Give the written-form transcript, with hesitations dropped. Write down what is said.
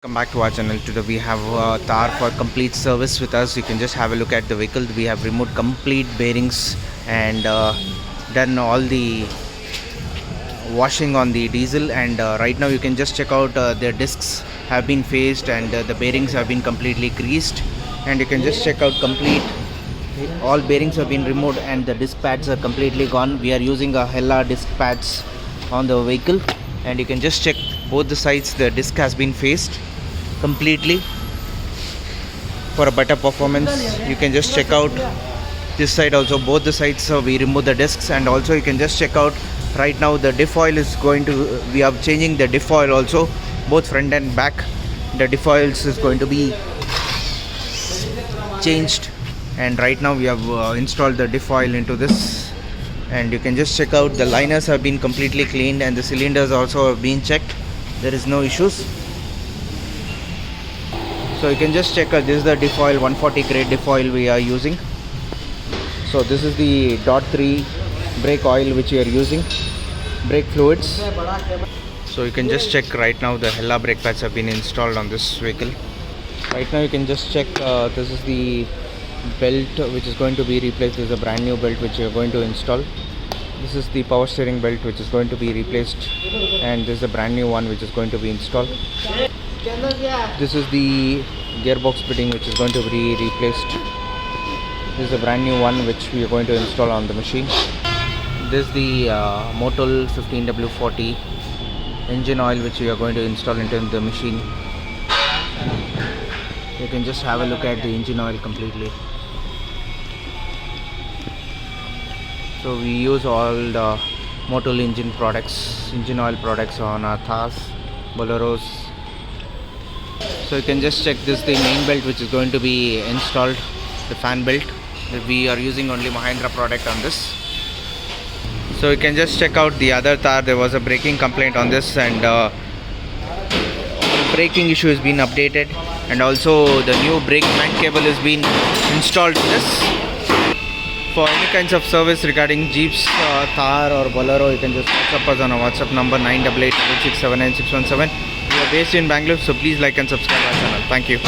Welcome back to our channel. Today we have Thar for complete service with us. You can just have a look at the vehicle. We have removed complete bearings and done all the washing on the diesel, and right now you can just check out their discs have been phased and the bearings have been completely greased, and you can just check out complete all bearings have been removed and the disc pads are completely gone. We are using a Hella disc pads on the vehicle, and you can just check both the sides. The disc has been phased completely for a better performance. You can just check out this side also, both the sides. We remove the discs, and also you can just check out right now the diff oil is going to, we are changing the diff oil also, both front and back. The diff oils is going to be changed, and right now we have installed the diff oil into this, and you can just check out the liners have been completely cleaned and the cylinders also have been checked. There is no issues. So you can just check this is the diff oil, 140 grade diff oil we are using. So this is the .3 brake oil which we are using, brake fluids. So you can just check right now the Hella brake pads have been installed on this vehicle. Right now you can just check this is the belt which is going to be replaced. This is a brand new belt which we are going to install. This is the power steering belt which is going to be replaced, and this is a brand new one which is going to be installed. This is the gearbox fitting which is going to be replaced. This is a brand new one which we are going to install on the machine. This is the Motul15w40 engine oil which we are going to install into the machine. You can just have a look at the engine oil completely. So we use all the Motul engine products, engine oil products on our Thars, Boleros. So you can just check this, the main belt which is going to be installed, the fan belt. We are using only Mahindra product on this. So you can just check out the other Thar. There was a braking complaint on this, and braking issue has been updated, and also the new brake man cable has been installed in this. For any kinds of service regarding Jeeps, Thar or Bolero, you can just WhatsApp us on our WhatsApp number 988 6679617. We are based in Bangalore, so please like and subscribe our channel. Thank you.